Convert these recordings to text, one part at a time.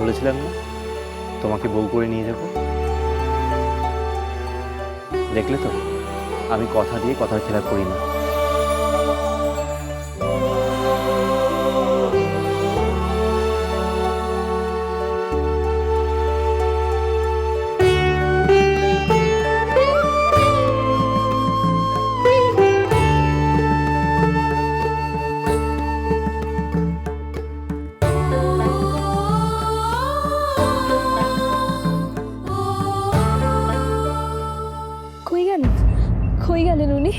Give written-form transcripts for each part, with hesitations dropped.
বলেছিলাম না তোমাকে বউ করে নিয়ে যাব। দেখলে তো আমি কথা দিয়ে কথার খেলাপ করি না। কই গেলেন উনি?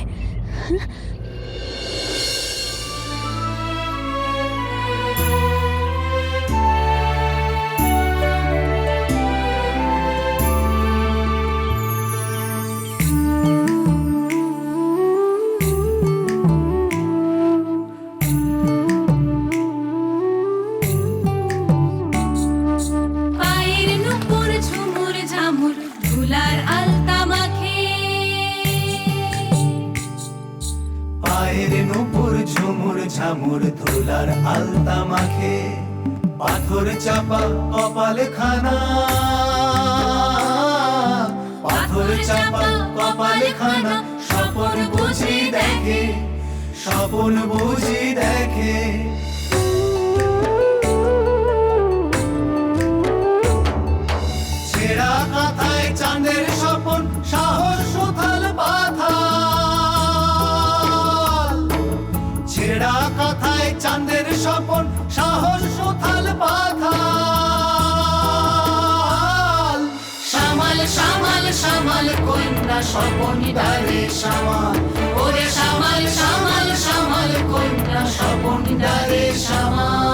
ঝামুর ধুলার আলতা মাখে, পাথর চাপা কপালে খানা, পাথর চাপা কপালে খানা, স্বপন বুঝি দেখে, স্বপন বুঝি দেখে। ছেঁড়া কাঁথায় চাঁদের স্বপন, সাহস সুথাল পাথা, ছেঁড়া কথায় চাঁদের স্বপন, সাহস সুথাল পাথাল। সামাল সামাল সামাল কন্যা স্বপন ডালে সামাল, ওরে সামাল সামাল সামাল কন্যা স্বপন ডালে সামাল।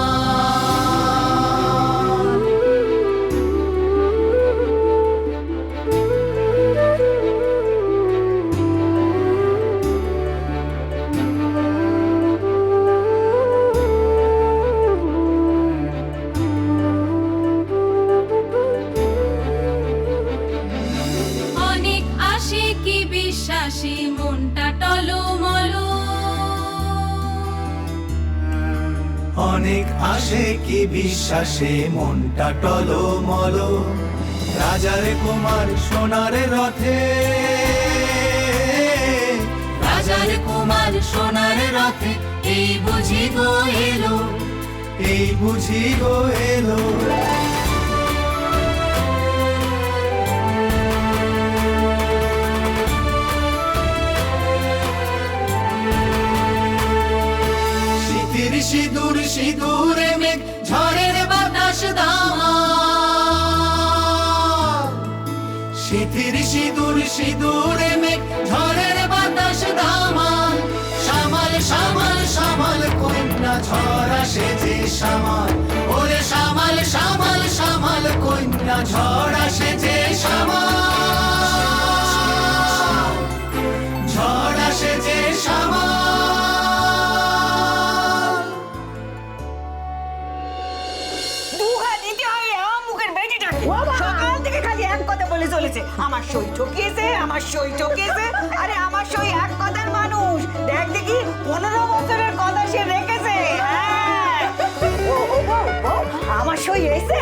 অনেক আসে কি বিশ্বাসে মনটা টলমল, রাজার কুমার সোনার রথে, রাজার কুমার সোনার রথে, এই বুঝি গো এলো, এই বুঝি গো এলো। সিঁদুর সিঁদুরে মেঘ, ঝড়ের বাতাস দামাল, শীতের সিঁদুর সিঁদুরে মেঘ, ঝড়ের বাতাস দামাল। সামাল সামাল সামাল কন্যা ঝড় আসে যে সামাল, ওরে সামাল সামাল সামাল কন্যা ঝড় আসে যে সামাল, ঝড় আসে যে সামাল। আমার সই ঠকিয়েছে, আমার সই ঠকিয়েছে। আরে আমার সই এক কথার মানুষ, দেখ দেখি 15 বছরের কথা সে রেখেছে। আমার সই এসে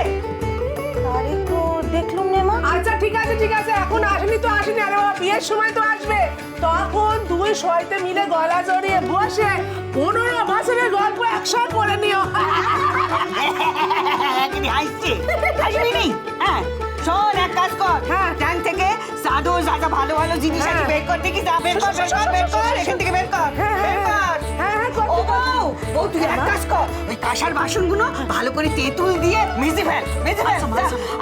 আরে তো দেখলুম না মা। আচ্ছা ঠিক আছে ঠিক আছে, এখন আসেনি তো আসেনি, আরে বাবা বিয়ের সময় তো আসবে, তখন দুই সইতে মিলে গলা জড়িয়ে বসে 15 বছরের গল্প একসাথে বলে নিও। হাসছে হাসবি নেই। হ্যাঁ শোন, এক কাজ কর, হ্যাঁ ট্যাঙ্ক থেকে সাধু যা ভালো ভালো জিনিস আছে বের কর, দেখি যা বের কর, বের কর এখান থেকে বের কর, বের কর। ও বউ, বউ তুই এক কাজ কর, ওই কাঁসার বাসনগুলো ভালো করে তেঁতুল দিয়ে মেজে ফেল, মেজে ফেল।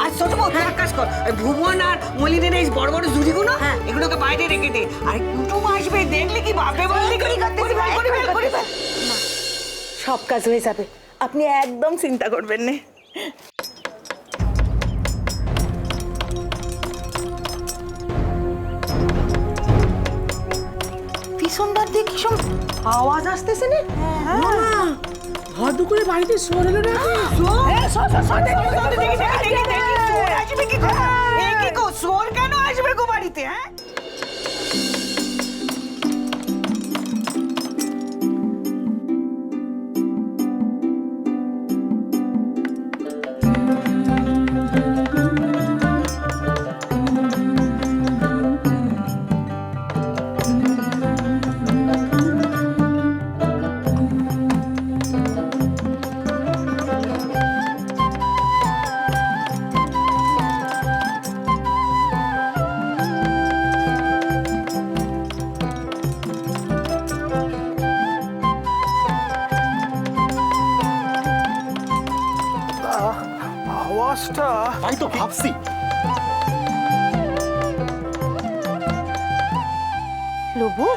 আর ছোট বউ তুই এক কাজ কর, ওই ভুবন আর মলিনের এই বড় বড় ঝুড়িগুলো এগুলোকে বাইরে রেখে দে। আর কুটুম আসবে দেখলে কি ভাববে বললি করি করতেছি, করি ফেল। সব কাজ হয়ে যাবে, আপনি একদম চিন্তা করবেন না। পিছনবার দিয়ে কি সব আওয়াজ আসতেছে না? হঠাৎ করে বাড়িতে শোর এলো না? শোর কেন আসবে গো বাড়িতে? হ্যাঁ আওয়াজটা তাই তো ভাবছি। লবু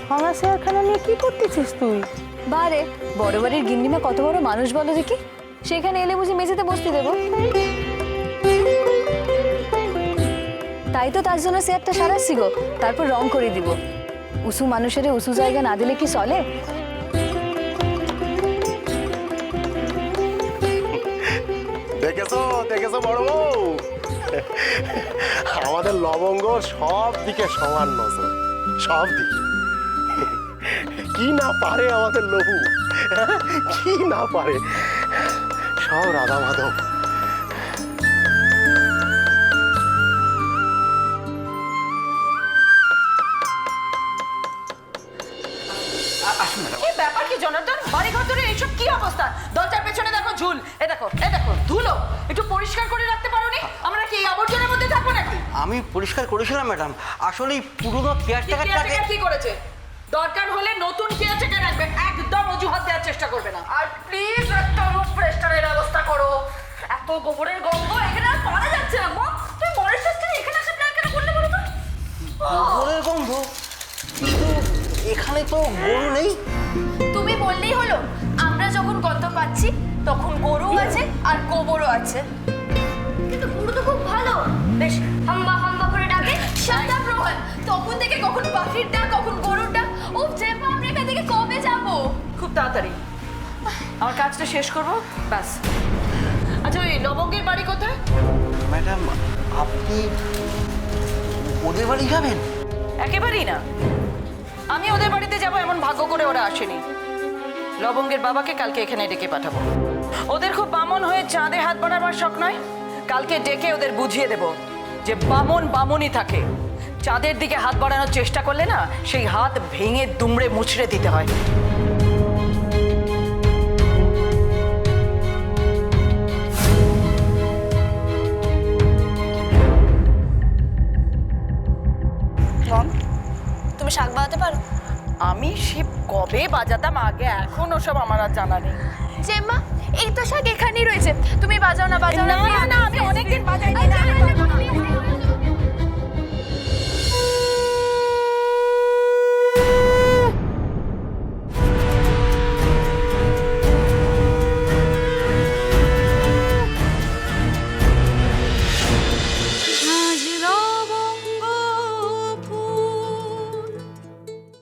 ভাঙা চেয়ারখানা নিয়ে কি করতেছিস তুই? বারে বড় বাড়ির গিন্নিমা কত বড় মানুষ বলো দেখি, সেখানে এলে বুঝি মেঝেতে বসতে দেবো? তাই তো তার জন্য চেয়ারটা সারাচ্ছি গো, তারপর রং করে দিব। উঁচু মানুষের উঁচু জায়গা না দিলে কি চলে? দেখেছো দেখেছো বড় বউ, আমাদের লবঙ্গ সব দিকে সমান নজর, সব দিকে। কি না পারে আমাদের লবু, কি না পারে, সব রাধা মাধব। কি ব্যাপার কি জনার্দন? বাড়ি ঘর ধরে এইসব কি অবস্থা? দরজার পেছনে দেখো ঝুল, এ দেখো ধুলো। একটু পরিষ্কার করে রাখতে পারোনি? আমরা কি এই আবর্জনার মধ্যে থাকবো নাকি? আমি পরিষ্কার করেছিলাম ম্যাডাম, আসলে পুরনো কেয়ারটেকারটাকে কি করেছে? দরকার হলে নতুন কেয়ারটেকার রাখবে, একদম অজুহাত দেওয়ার চেষ্টা করবে না। আর প্লিজ একটা রুম ফ্রেশনারের ব্যবস্থা করো। এত গোবরের গন্ধ এখানে আর পারা যাচ্ছে না। মা, তুই মরের সাথে এখানে আসে প্ল্যান কেন করলে বলো তো? গোবরের গন্ধ, কিন্তু এখানে তো গরু নেই। তুমি বললেই হলো, আমরা যখন গন্ধ পাচ্ছি তখন গরু আছে আর গোবরও আছে। কিন্তু গরু তো খুব ভালো, বেশ হাম্বা হাম্বা করে ডাকে। শাট আপ রোহন, তখন থেকে কখন পাখির ডাক কখন গরুর ডাক। ও জেপা, আমরা এখান থেকে কবে যাব? খুব তাড়াতাড়ি আমার কাজটা শেষ করবো, ব্যাস। আচ্ছা, ওই লবঙ্গের বাড়ি কোথায়? ম্যাডাম, আপনি ওদের বাড়ি যাবেন? একেবারেই না, আমি ওদের বাড়িতে যাব এমন ভাগ্য করে ওরা আসেনি। লবঙ্গের বাবাকে কালকে এখানে ডেকে পাঠাবো। ওদের খুব বামন হয়ে চাঁদে হাত বাড়াবার শখ নয়। কালকে ডেকে ওদের বুঝিয়ে দেব যে বামন বামনই থাকে, চাঁদের দিকে হাত বাড়ানোর চেষ্টা করলে না সেই হাত ভেঙে দুমড়ে মুচড়ে দিতে হয়। তুমি শাক বাজাতে পারো? আমি শিব কবে বাজাতাম আগে, এখন ওসব আমার আর জানা নেই। জেম্মা, এই তো শাক এখানেই রয়েছে, তুমি বাজাও না, বাজাও না। না, না, আমি